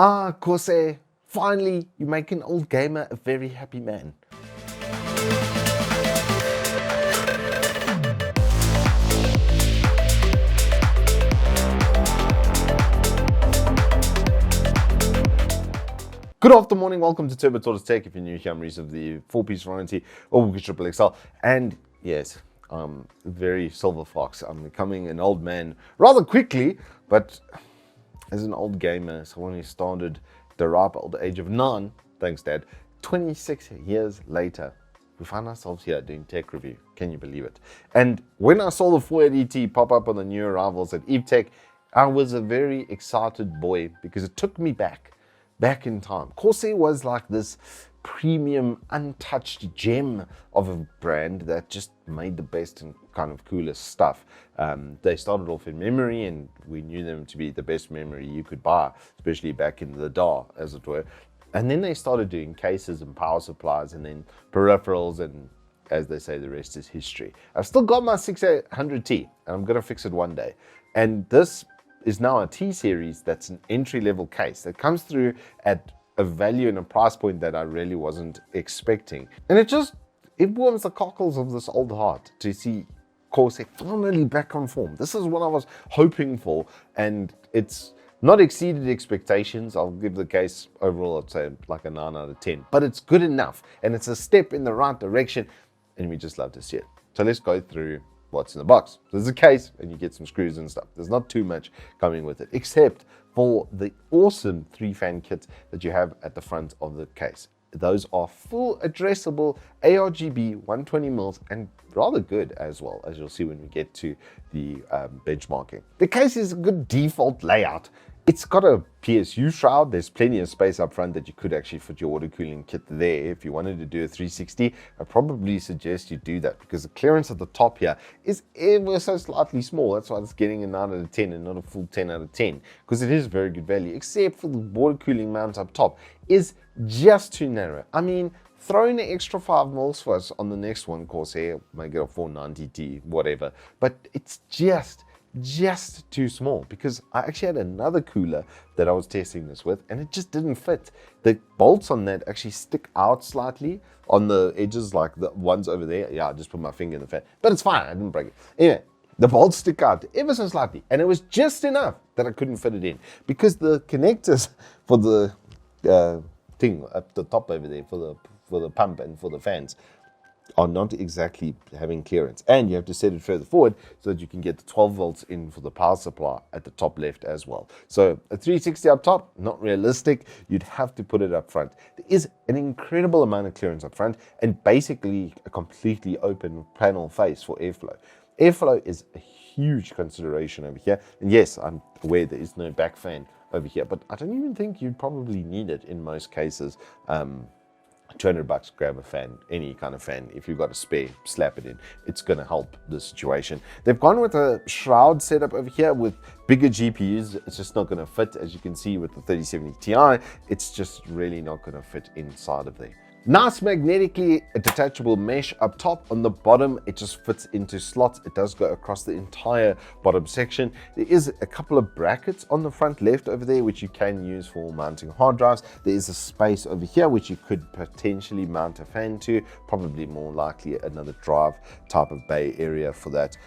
Ah, Corsair, finally you make an old gamer a very happy man. Good afternoon, welcome to Turbo Tortoise Tech. If you're new here, I'm Reese of the 4-piece warranty or Wooks Triple XL. And yes, I'm very silver fox. I'm becoming an old man rather quickly, but as an old gamer, someone who started the ripe old age of 9, thanks Dad, 26 years later, we find ourselves here doing tech review. Can you believe it? And when I saw the 480T pop up on the new arrivals at Evetech, I was a very excited boy because it took me back in time. Corsair was like this premium, untouched gem of a brand that just made the best and kind of coolest stuff. They started off in memory, and we knew them to be the best memory you could buy, especially back in the DAR, as it were. And then they started doing cases and power supplies and then peripherals, and as they say, the rest is history. I've still got my 6800T, and I'm gonna fix it one day. And this is now a T-series that's an entry-level case that comes through at a value and a price point that I really wasn't expecting. And it warms the cockles of this old heart to see Corsair finally back on form. This is what I was hoping for, and it's not exceeded expectations. I'll give the case overall, I'd say like a 9 out of 10, but it's good enough, and it's a step in the right direction, and we just love to see it. So let's go through what's in the box. There's a case and you get some screws and stuff. There's not too much coming with it, except for the awesome 3-fan kit that you have at the front of the case. Those are full addressable ARGB 120mm and rather good as well, as you'll see when we get to the benchmarking. The case is a good default layout. It's got a PSU shroud. There's plenty of space up front that you could actually fit your water cooling kit there. If you wanted to do a 360, I probably suggest you do that because the clearance at the top here is ever so slightly small. That's why it's getting a 9 out of 10 and not a full 10 out of 10, because it is very good value, except for the water cooling mount up top is just too narrow. I mean, throw in an extra 5mm for us on the next one, Corsair, make it a 490T, whatever, but it's just too small, because I actually had another cooler that I was testing this with and it just didn't fit. The bolts on that actually stick out slightly on the edges, like the ones over there. Yeah, I just put my finger in the fan, but it's fine, I didn't break it. Anyway, the bolts stick out ever so slightly, and it was just enough that I couldn't fit it in, because the connectors for the thing up the top over there for the pump and for the fans are not exactly having clearance, and you have to set it further forward so that you can get the 12 volts in for the power supply at the top left as well. So a 360 up top, not realistic. You'd have to put it up front. There is an incredible amount of clearance up front and basically a completely open panel face for airflow. Airflow is a huge consideration over here, and yes, I'm aware there is no back fan over here, but I don't even think you'd probably need it in most cases. $200, grab a fan, any kind of fan. If you've got a spare, slap it in. It's going to help the situation. They've gone with a shroud setup over here with bigger GPUs. It's just not going to fit, as you can see with the 3070 Ti. It's just really not going to fit inside of there. Nice magnetically detachable mesh up top. On the bottom, it just fits into slots. It does go across the entire bottom section. There is a couple of brackets on the front left over there, which you can use for mounting hard drives. There is a space over here, which you could potentially mount a fan to, probably more likely another drive type of bay area for that.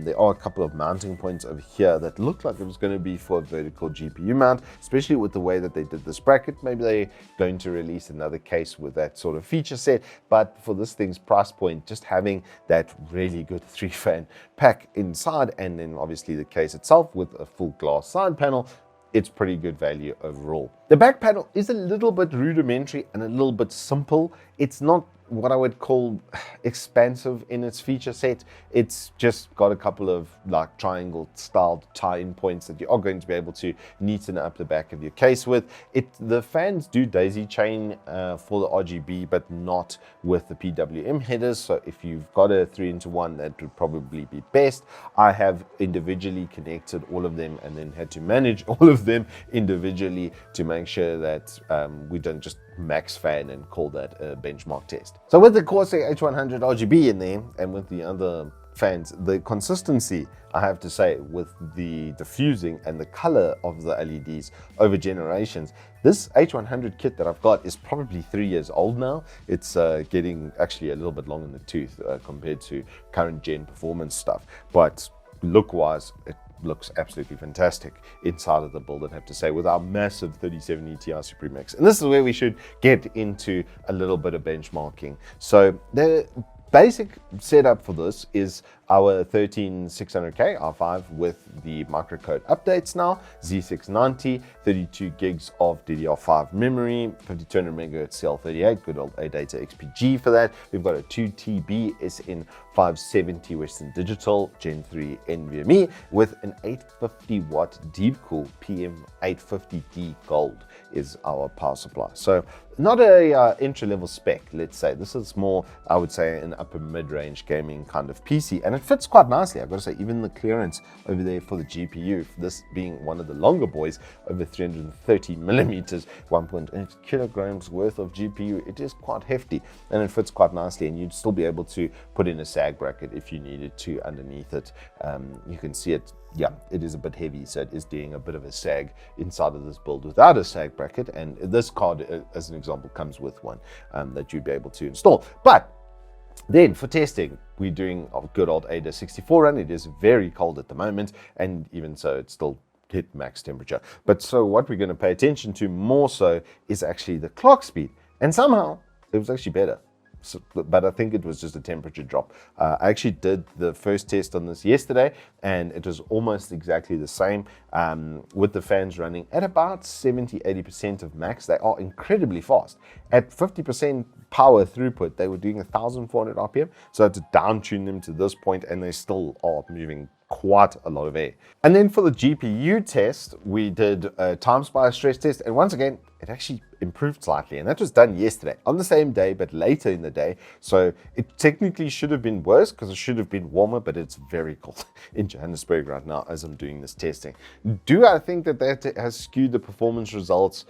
There are a couple of mounting points over here that look like it was going to be for a vertical GPU mount, especially with the way that they did this bracket. Maybe they're going to release another case with that sort of feature set, but for this thing's price point, just having that really good 3-fan pack inside, and then obviously the case itself with a full glass side panel, it's pretty good value overall. The back panel is a little bit rudimentary and a little bit simple. It's not what I would call expansive in its feature set. It's just got a couple of like triangle styled tie-in points that you are going to be able to neaten up the back of your case with. The fans do daisy chain for the RGB, but not with the PWM headers. So if you've got a 3-into-1, that would probably be best. I have individually connected all of them and then had to manage all of them individually to make sure that we don't just max fan and call that a benchmark test. So with the Corsair H100 RGB in there, and with the other fans, the consistency, I have to say, with the diffusing and the color of the LEDs over generations. This H100 kit that I've got is probably 3 years old now. It's getting actually a little bit long in the tooth compared to current gen performance stuff. But look-wise, it looks absolutely fantastic inside of the build, I'd have to say, with our massive 3070 Ti Supreme X. And this is where we should get into a little bit of benchmarking. So the basic setup for this is our 13600K R5 with the microcode updates now, Z690, 32 gigs of DDR5 memory, 5200 MHz CL38, good old ADATA XPG for that. We've got a 2TB SN570 Western Digital Gen 3 NVMe with an 850 watt deep cool PM850D Gold is our power supply. So not a entry level spec, let's say. This is more, I would say, an upper mid-range gaming kind of PC, and it fits quite nicely. I've got to say, even the clearance over there for the GPU, for this being one of the longer boys, over 330 millimeters, 1.8 kilograms worth of GPU, it is quite hefty, and it fits quite nicely, and you'd still be able to put in a sag bracket if you needed to underneath it. You can see it. Yeah, it is a bit heavy, so it is doing a bit of a sag inside of this build without a sag bracket, and this card, as an example, comes with one that you'd be able to install. But then for testing, we're doing a good old AIDA 64 run. It is very cold at the moment, and even so, it's still hit max temperature. But so what we're going to pay attention to more so is actually the clock speed, and somehow it was actually better. So, but I think it was just a temperature drop. I actually did the first test on this yesterday, and it was almost exactly the same with the fans running at about 70-80% of max. They are incredibly fast. At 50% power throughput, they were doing 1,400 RPM, so I had to down tune them to this point, and they still are moving quite a lot of air. And then for the GPU test, we did a time spy stress test, and once again, it actually improved slightly, and that was done yesterday on the same day but later in the day. So it technically should have been worse because it should have been warmer, but it's very cold in Johannesburg right now as I'm doing this testing. Do I think that that has skewed the performance results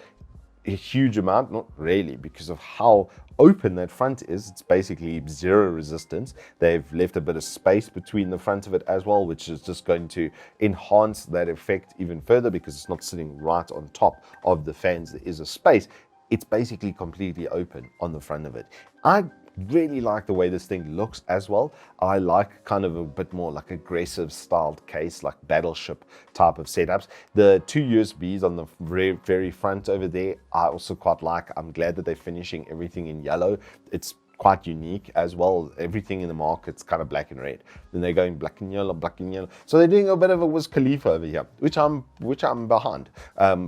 a huge amount? Not really, because of how open that front is. It's basically zero resistance. They've left a bit of space between the front of it as well, which is just going to enhance that effect even further because it's not sitting right on top of the fans. There is a space. It's basically completely open on the front of it. I really like the way this thing looks as well. I like kind of a bit more like aggressive styled case, like battleship type of setups. The two USBs on the very front over there, I also quite like. I'm glad that they're finishing everything in yellow. It's quite unique as well. Everything in the market's kind of black and red. Then they're going black and yellow, black and yellow. So they're doing a bit of a Wiz Khalifa over here, which I'm behind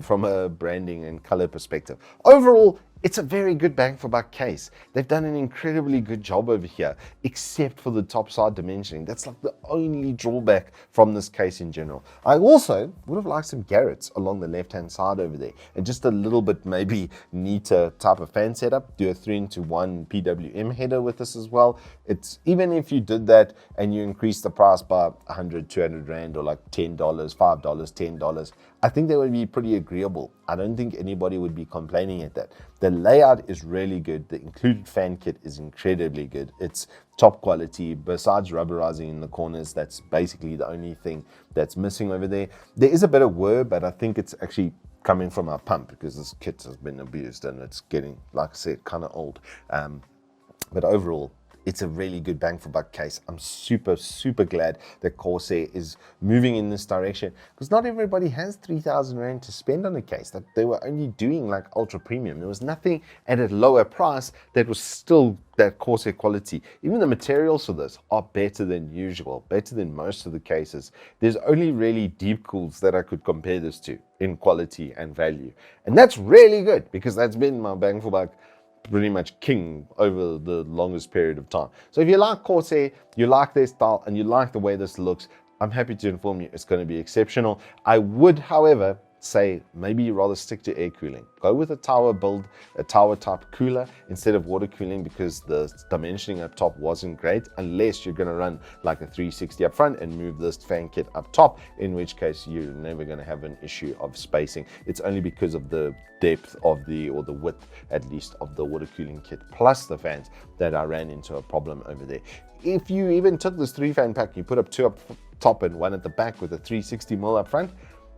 from a branding and color perspective. Overall, it's a very good bang for buck case. They've done an incredibly good job over here, except for the top side dimensioning. That's like the only drawback from this case in general. I also would have liked some Garretts along the left-hand side over there, and just a little bit maybe neater type of fan setup. Do a 3-into-1 PWM header with this as well. It's even if you did that and you increase the price by 100, 200 Rand, or like $10, $5, $10, I think they would be pretty agreeable. I don't think anybody would be complaining at that. The layout is really good. The included fan kit is incredibly good. It's top quality. Besides rubberizing in the corners, that's basically the only thing that's missing over there. There is a bit of whir, but I think it's actually coming from our pump because this kit has been abused and it's getting, like I said, kind of old. But overall, it's a really good bang for buck case. I'm super glad that Corsair is moving in this direction, because not everybody has 3,000 Rand to spend on a case. That they were only doing like ultra premium. There was nothing at a lower price that was still that Corsair quality. Even the materials for this are better than usual, better than most of the cases. There's only really deep cools that I could compare this to in quality and value. And that's really good, because that's been my bang for buck pretty much king over the longest period of time. So if you like Corsair, you like their style, and you like the way this looks, I'm happy to inform you it's going to be exceptional. I would, however, say maybe you rather stick to air cooling. Go with a tower build, a tower type cooler instead of water cooling, because the dimensioning up top wasn't great, unless you're going to run like a 360 up front and move this fan kit up top, in which case you're never going to have an issue of spacing. It's only because of the depth of the, or the width at least, of the water cooling kit plus the fans that I ran into a problem over there. If you even took this 3-fan pack, you put up 2 up top and 1 at the back with a 360mm up front,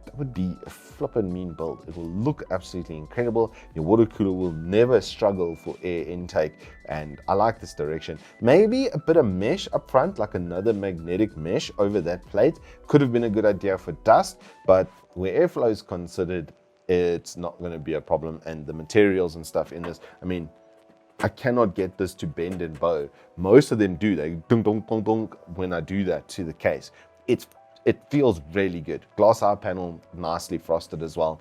that would be a flippin' mean build. It will look absolutely incredible. Your water cooler will never struggle for air intake, and I like this direction. Maybe a bit of mesh up front, like another magnetic mesh over that plate, could have been a good idea for dust, but where airflow is considered, it's not going to be a problem. And the materials and stuff in this, I mean, I cannot get this to bend and bow. Most of them do. They dunk, dunk, dunk, dunk when I do that to the case. It feels really good. Glass eye panel, nicely frosted as well.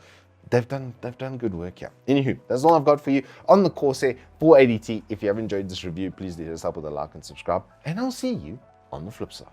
They've done good work here. Anywho, that's all I've got for you on the Corsair 480T. If you have enjoyed this review, please do hit us up with a like and subscribe, and I'll see you on the flip side.